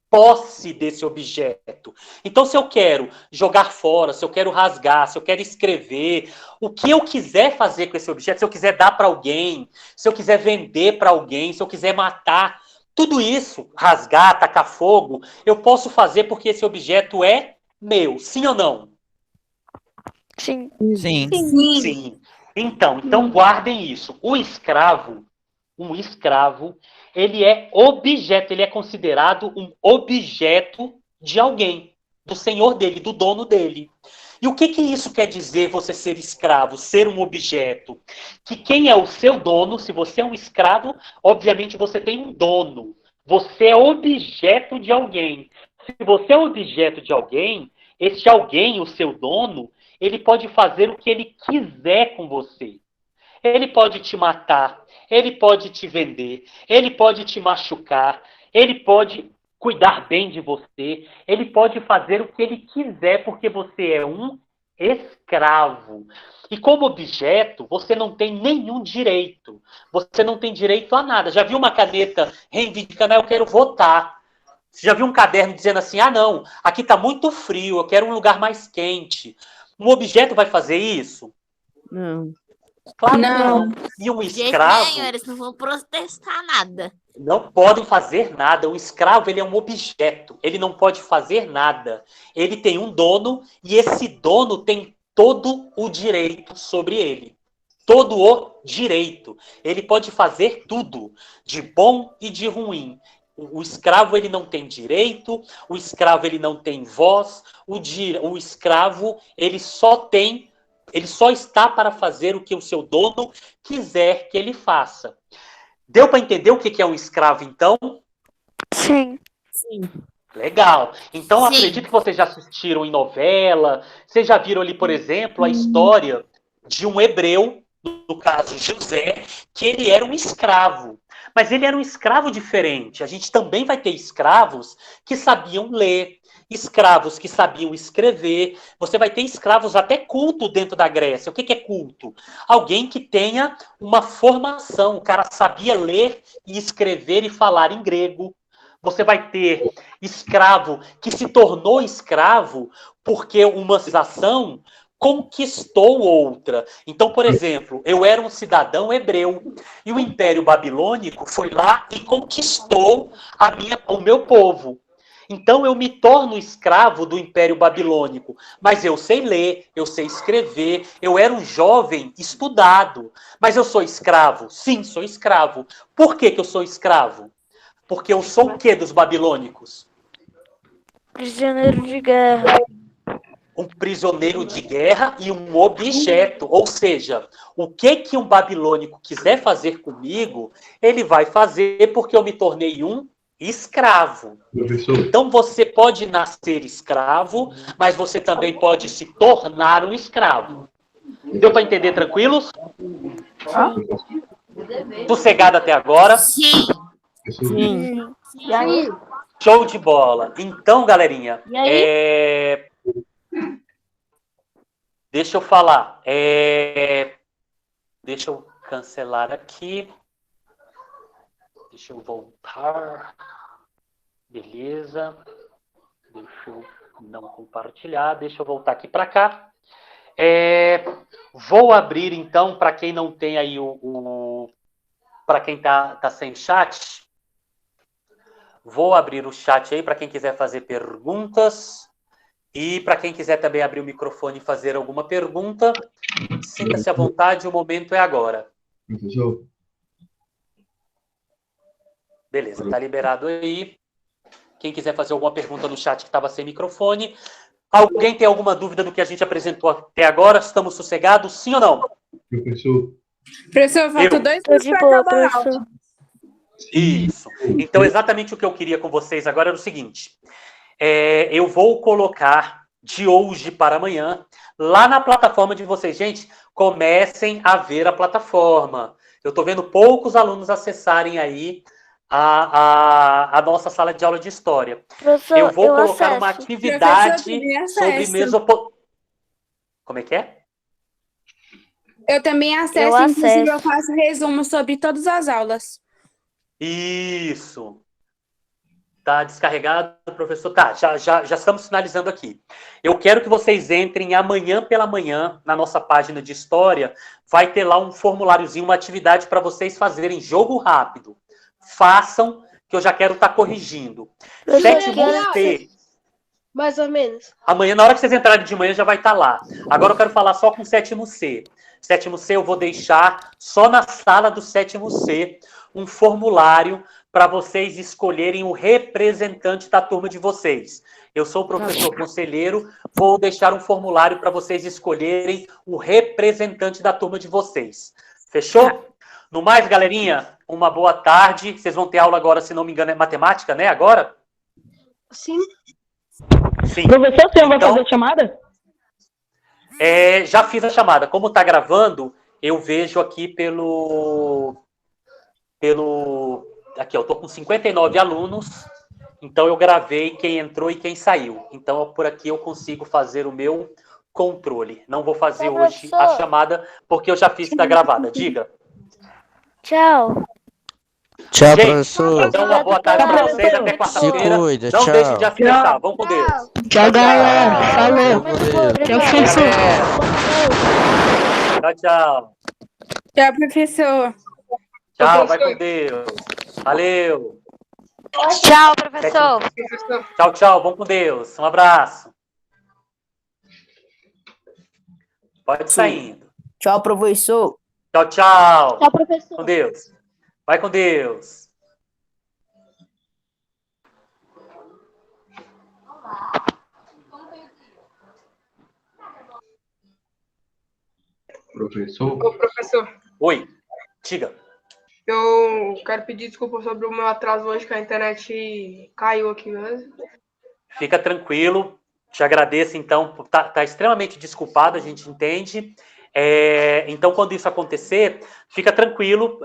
posse desse objeto. Então, se eu quero jogar fora, se eu quero rasgar, se eu quero escrever, o que eu quiser fazer com esse objeto, se eu quiser dar para alguém, se eu quiser vender para alguém, se eu quiser matar, tudo isso, rasgar, tacar fogo, eu posso fazer porque esse objeto é meu, sim ou não? Sim. Sim. Sim. Então guardem isso. Um escravo, ele é objeto, ele é considerado um objeto de alguém, do senhor dele, do dono dele. E o que isso quer dizer, você ser escravo, ser um objeto? Que quem é o seu dono, se você é um escravo, obviamente você tem um dono. Você é objeto de alguém. Se você é objeto de alguém, esse alguém, o seu dono, ele pode fazer o que ele quiser com você. Ele pode te matar, ele pode te vender, ele pode te machucar, ele pode cuidar bem de você, ele pode fazer o que ele quiser, porque você é um escravo. E como objeto, você não tem nenhum direito. Você não tem direito a nada. Já viu uma caneta reivindicando, eu quero votar. Você já viu um caderno dizendo assim, não, aqui está muito frio, eu quero um lugar mais quente. Um objeto vai fazer isso? Não. Claro que Não. não. E um De jeito escravo nenhum, eles não vão protestar nada. não podem fazer nada. O escravo, ele é um objeto. Ele não pode fazer nada. Ele tem um dono e esse dono tem todo o direito sobre ele. Todo o direito. Ele pode fazer tudo, de bom e de ruim. O escravo, ele não tem direito, o escravo, ele não tem voz, o escravo, ele só está para fazer o que o seu dono quiser que ele faça. Deu para entender o que é um escravo, então? Sim. Legal. Então, Sim. acredito que vocês já assistiram em novela, vocês já viram ali, por exemplo, a história de um hebreu, no caso José, que ele era um escravo. Mas ele era um escravo diferente. A gente também vai ter escravos que sabiam ler, escravos que sabiam escrever. Você vai ter escravos até culto dentro da Grécia. O que é culto? Alguém que tenha uma formação. O cara sabia ler e escrever e falar em grego. Você vai ter escravo que se tornou escravo porque uma civilização conquistou outra. Então, por exemplo, eu era um cidadão hebreu e o Império Babilônico foi lá e conquistou o meu povo. Então, eu me torno escravo do Império Babilônico. Mas eu sei ler, eu sei escrever, eu era um jovem estudado. Mas eu sou escravo? Sim, sou escravo. Por que eu sou escravo? Porque eu sou o quê dos babilônicos? Prisioneiro de guerra. Um prisioneiro de guerra e um objeto. Ou seja, o que um babilônico quiser fazer comigo, ele vai fazer porque eu me tornei um escravo. Professor, Então você pode nascer escravo, mas você também pode se tornar um escravo. Deu para entender tranquilos? Sossegado até agora? Sim. professor, Sim. E aí? Show de bola. Então, galerinha, E aí? deixa eu falar. Deixa eu cancelar aqui. Deixa eu voltar. Beleza. Deixa eu não compartilhar. Deixa eu voltar aqui para cá. Vou abrir, então, para quem não tem aí para quem tá sem chat, vou abrir o chat aí para quem quiser fazer perguntas. E para quem quiser também abrir o microfone e fazer alguma pergunta, sinta-se à vontade, o momento é agora. professor, Beleza, tá liberado aí. Quem quiser fazer alguma pergunta no chat que estava sem microfone. Alguém tem alguma dúvida do que a gente apresentou até agora? Estamos sossegados, sim ou não? professor, Professor, falta Eu- 2 Tô minutos de para boa, acabar a aula. professor. Isso. Então, exatamente o que eu queria com vocês agora era o seguinte. Eu vou colocar de hoje para amanhã lá na plataforma de vocês. Gente, comecem a ver a plataforma. Eu estou vendo poucos alunos acessarem aí a nossa sala de aula de história. Professor, Eu vou colocar acesso. uma atividade também sobre acesso. Mesopotâmia. Como é que é? Eu também acesso, Eu inclusive acesso. eu faço resumo sobre todas as aulas. Isso. Tá descarregado, professor? Tá, já estamos finalizando aqui. Eu quero que vocês entrem amanhã pela manhã na nossa página de história. Vai ter lá um formuláriozinho, uma atividade para vocês fazerem jogo rápido. Façam, que eu já quero estar corrigindo. Professor, Sétimo quero- C. Mais ou menos. Amanhã, na hora que vocês entrarem de manhã, já vai estar lá. Agora eu quero falar só com o sétimo C. Sétimo C eu vou deixar só na sala do sétimo C um formulário para vocês escolherem o representante da turma de vocês. Eu sou o professor conselheiro, vou deixar um formulário para vocês escolherem o representante da turma de vocês. Fechou? No mais, galerinha, uma boa tarde. Vocês vão ter aula agora, se não me engano, é matemática, né? Agora? Sim. Sim. Professor, você não vai Então- fazer chamada? Já fiz a chamada. Como está gravando, eu vejo aqui aqui, eu tô com 59 alunos, então eu gravei quem entrou e quem saiu. Então, por aqui eu consigo fazer o meu controle. Não vou fazer hoje a Professor. chamada, porque eu já fiz da gravada. Diga. Tchau. Tchau, Gente, professor. então uma boa tarde para vocês, até Se quarta-feira. cuida, Não tchau. deixem de acessar. Vamos com Deus. Tchau, galera. Falou. Tchau, professor. Tchau, tchau. Tchau, professor. Tchau, vai com Deus. Valeu. Tchau, professor. Tchau, tchau. Vamos com Deus. Um abraço. Pode ir saindo. Tchau, professor. Tchau, tchau. Tchau, professor. Com Deus. Vai com Deus. Professor, Ô, professor, Oi. Diga. eu quero pedir desculpa sobre o meu atraso hoje, que a internet caiu aqui mesmo. Fica tranquilo. Te agradeço, então. Tá extremamente desculpado, a gente entende. Então, quando isso acontecer, fica tranquilo,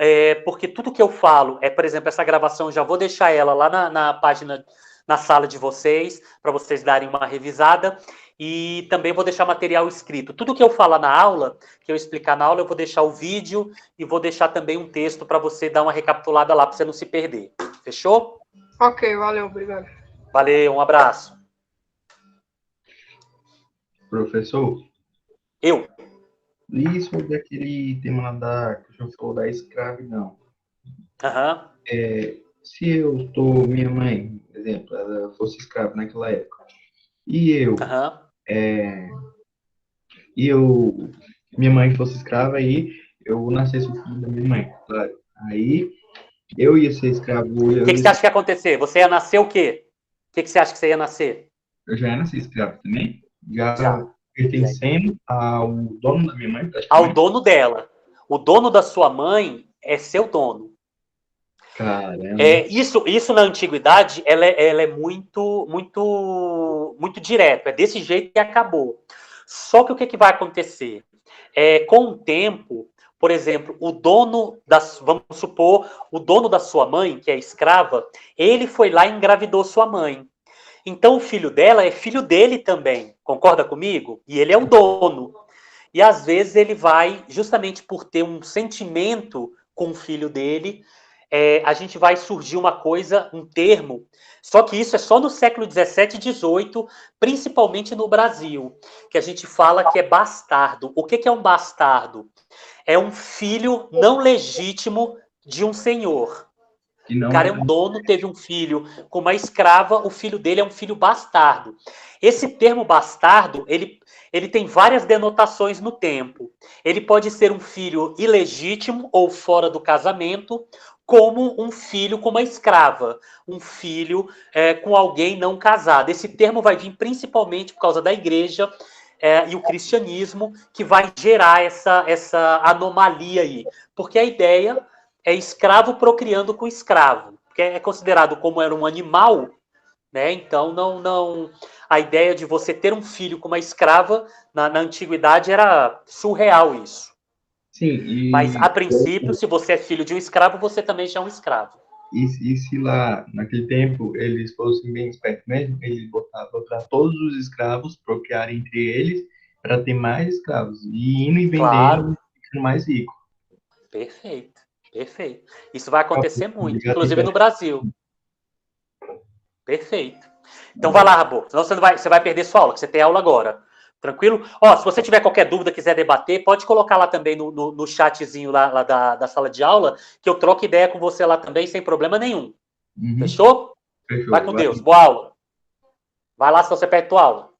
porque tudo que eu falo por exemplo, essa gravação, já vou deixar ela lá na página, na sala de vocês, para vocês darem uma revisada, e também vou deixar material escrito. Tudo que eu falar na aula, que eu explicar na aula, eu vou deixar o vídeo e vou deixar também um texto para você dar uma recapitulada lá, para você não se perder. Fechou? Ok, valeu, obrigado. Valeu, um abraço. professor, Eu. e sobre aquele tema lá que o senhor falou da escravidão? Aham. Se minha mãe, por exemplo, ela fosse escrava naquela época, e Aham. minha mãe fosse escrava e eu nascesse o filho da minha mãe, claro. Aí eu ia ser escravo. O que você acha que ia acontecer? Você ia nascer o quê? O que você acha que você ia nascer? Eu já ia nascer escravo também, já pertencendo ao dono da minha mãe, Ao praticamente. dono dela. O dono da sua mãe é seu dono. Caramba. Isso na antiguidade, ela é muito direto. É desse jeito que acabou. Só que o que vai acontecer? Com o tempo, por exemplo, vamos supor, o dono da sua mãe, que é escrava, ele foi lá e engravidou sua mãe. Então, o filho dela é filho dele também. Concorda comigo? E ele é o dono. E, às vezes, ele vai, justamente por ter um sentimento com o filho dele, a gente vai surgir uma coisa, um termo, só que isso é só no século XVII e XVIII, principalmente no Brasil, que a gente fala que é bastardo. O que é um bastardo? É um filho não legítimo de um senhor. O cara é um dono, teve um filho com uma escrava, o filho dele é um filho bastardo. Esse termo bastardo, ele tem várias denotações no tempo. Ele pode ser um filho ilegítimo ou fora do casamento, como um filho com uma escrava, um filho com alguém não casado. Esse termo vai vir principalmente por causa da igreja e o cristianismo, que vai gerar essa anomalia aí. Porque a ideia é escravo procriando com escravo, porque é considerado como era um animal, né? Então, não a ideia de você ter um filho com uma escrava, na antiguidade, era surreal isso. Sim, Mas, a princípio, se você é filho de um escravo, você também já é um escravo. E se lá, naquele tempo, eles fossem bem espertos mesmo, eles botavam para todos os escravos procriarem entre eles, para ter mais escravos, e indo e vendendo, Claro. ficando mais rico. Perfeito. Isso vai acontecer muito, inclusive no Brasil. Perfeito. Então vai lá, Rabo, senão você vai perder sua aula, que você tem aula agora. Tranquilo? Se você tiver qualquer dúvida, quiser debater, pode colocar lá também no chatzinho lá da sala de aula, que eu troco ideia com você lá também, sem problema nenhum. Fechou? Fechou. Vai com Deus. Boa aula. Vai lá, senão você perde tua aula.